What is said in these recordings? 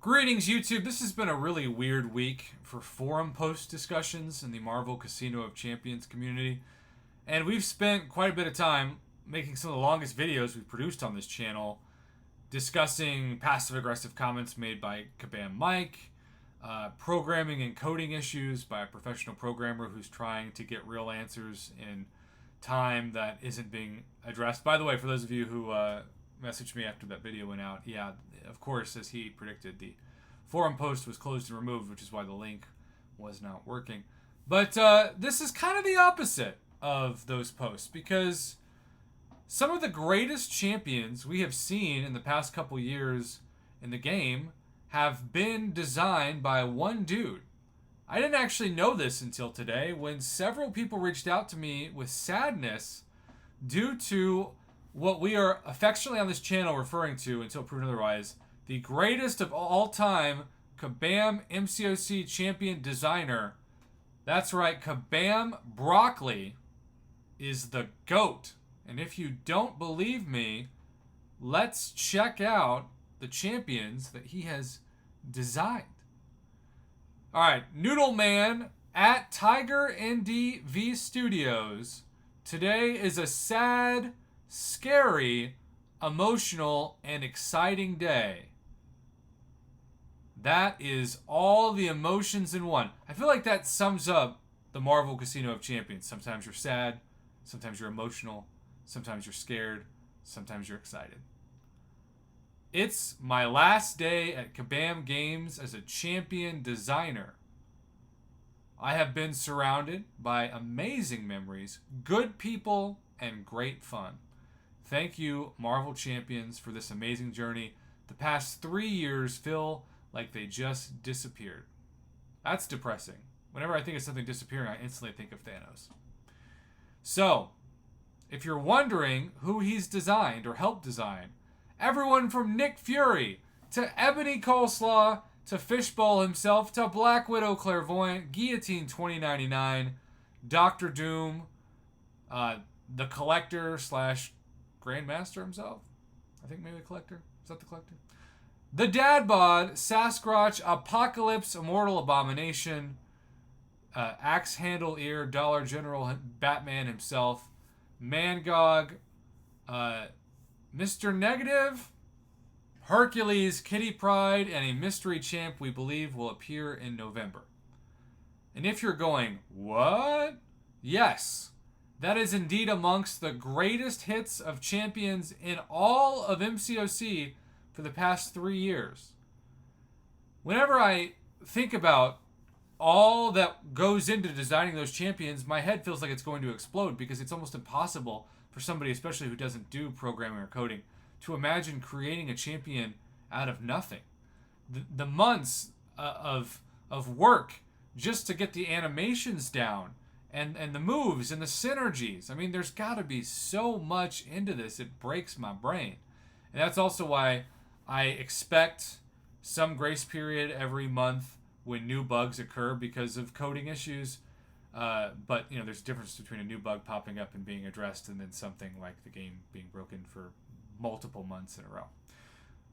Greetings, YouTube. This has been a really weird week for forum post discussions in the Marvel Casino of Champions community. And we've spent quite a bit of time making some of the longest videos we've produced on this channel, discussing passive aggressive comments made by Kabam Mike, programming and coding issues by a professional programmer who's trying to get real answers in time that isn't being addressed. By the way, for those of you who messaged me after that video went out, yeah, of course, as he predicted, the forum post was closed and removed, which is why the link was not working. But this is kind of the opposite of those posts, because some of the greatest champions we have seen in the past couple years in the game have been designed by one dude. I didn't actually know this until today, when several people reached out to me with sadness due to what we are affectionately on this channel referring to, until proven otherwise, the greatest of all time Kabam MCOC champion designer. That's right, Kabam Broccoli is the GOAT. And if you don't believe me, let's check out the champions that he has designed. Alright, Noodle Man at Tiger NDV Studios. Today is a sad, scary, emotional, and exciting day. That is all the emotions in one. I feel like that sums up the Marvel Casino of Champions. Sometimes you're sad, sometimes you're emotional, sometimes you're scared, sometimes you're excited. It's my last day at Kabam Games as a champion designer. I have been surrounded by amazing memories, good people, and great fun. Thank you, Marvel Champions, for this amazing journey. The past 3 years feel like they just disappeared. That's depressing. Whenever I think of something disappearing, I instantly think of Thanos. So, if you're wondering who he's designed or helped design, everyone from Nick Fury to Ebony Coleslaw to Fishbowl himself to Black Widow Clairvoyant, Guillotine 2099, Doctor Doom, the Collector slash Grandmaster himself. I think maybe the Collector. Is that the Collector? The Dad Bod, Sasquatch, Apocalypse, Immortal Abomination, Axe Handle Ear, Dollar General, Batman himself, Mangog, Mr. Negative, Hercules, Kitty Pryde, and a mystery champ we believe will appear in November. And if you're going, what? Yes, that is indeed amongst the greatest hits of champions in all of MCOC for the past 3 years. Whenever I think about all that goes into designing those champions, my head feels like it's going to explode, because it's almost impossible for somebody, especially who doesn't do programming or coding, to imagine creating a champion out of nothing. The months of work just to get the animations down, and the moves and the synergies. I mean, there's got to be so much into this, it breaks my brain. And that's also why I expect some grace period every month when new bugs occur because of coding issues. But, there's a difference between a new bug popping up and being addressed and then something like the game being broken for multiple months in a row.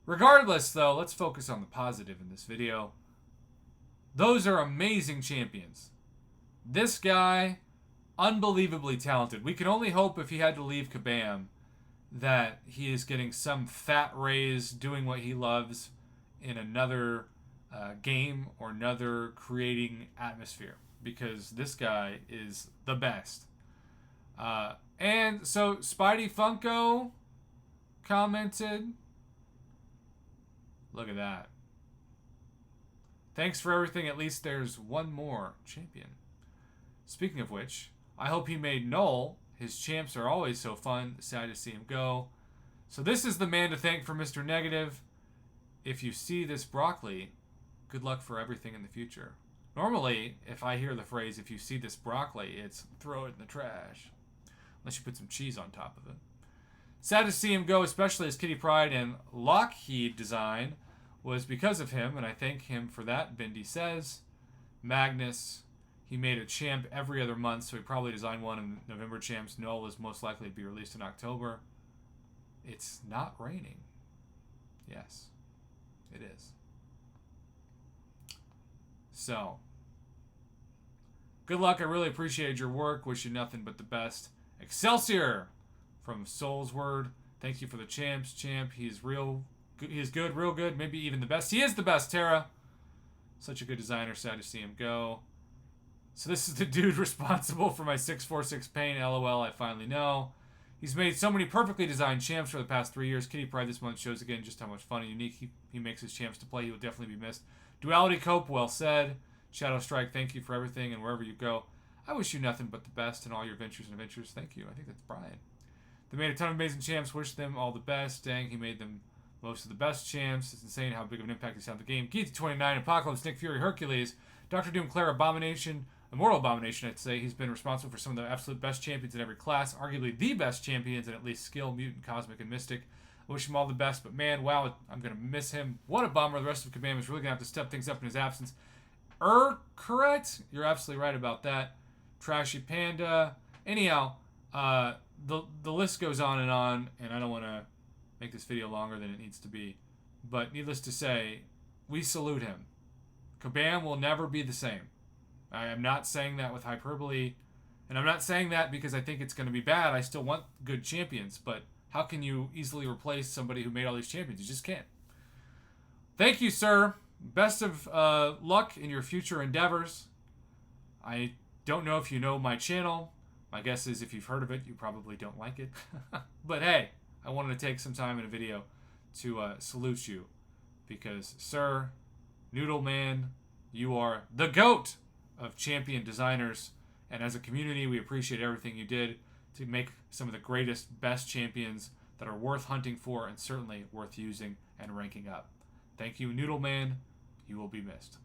Regardless, though, let's focus on the positive in this video. Those are amazing champions. This guy, unbelievably talented. We can only hope, if he had to leave Kabam, that he is getting some fat raise doing what he loves in another game or another creating atmosphere, because this guy is the best. And so Spidey Funko commented, look at that. Thanks for everything. At least there's one more champion. Speaking of which, I hope he made Null. His champs are always so fun. Sad to see him go. So this is the man to thank for Mr. Negative. If you see this broccoli, good luck for everything in the future. Normally, if I hear the phrase, if you see this broccoli, it's throw it in the trash. Unless you put some cheese on top of it. Sad to see him go, especially as Kitty Pryde and Lockheed design was because of him, and I thank him for that. Bindi says. Magnus, he made a champ every other month, so he probably designed one in November champs. Null is most likely to be released in October. It's not raining. Yes, it is. So, good luck. I really appreciated your work. Wish you nothing but the best. Excelsior from Soulsword. Thank you for the champs, champ. He's real. He is good, real good. Maybe even the best. He is the best, Tara. Such a good designer. Sad to see him go. So this is the dude responsible for my 646 pain. LOL, I finally know. He's made so many perfectly designed champs for the past 3 years. Kitty Pride this month shows again just how much fun and unique he makes his champs to play. He will definitely be missed. Duality Cope, well said. Shadow Strike, thank you for everything and wherever you go. I wish you nothing but the best in all your ventures and adventures. Thank you. I think that's Brian. They made a ton of amazing champs. Wish them all the best. Dang, he made them most of the best champs. It's insane how big of an impact he's had on the game. Geek29, Apocalypse, Nick Fury, Hercules, Dr. Doom, Claire, Abomination, Immortal Abomination, I'd say. He's been responsible for some of the absolute best champions in every class. Arguably the best champions in at least Skill, Mutant, Cosmic, and Mystic. I wish him all the best, but man, wow, I'm going to miss him. What a bummer. The rest of Kabam is really going to have to step things up in his absence. Correct? You're absolutely right about that. Trashy Panda. Anyhow, the list goes on, and I don't want to make this video longer than it needs to be. But needless to say, we salute him. Kabam will never be the same. I am not saying that with hyperbole, and I'm not saying that because I think it's going to be bad. I still want good champions, but how can you easily replace somebody who made all these champions? You just can't. Thank you, sir. Best of luck in your future endeavors. I don't know if you know my channel. My guess is if you've heard of it, you probably don't like it. But hey, I wanted to take some time in a video to salute you because, sir, Noodle Man, you are the GOAT of champion designers, and as a community we appreciate everything you did to make some of the greatest, best champions that are worth hunting for and certainly worth using and ranking up. Thank you, Noodle Man. You will be missed.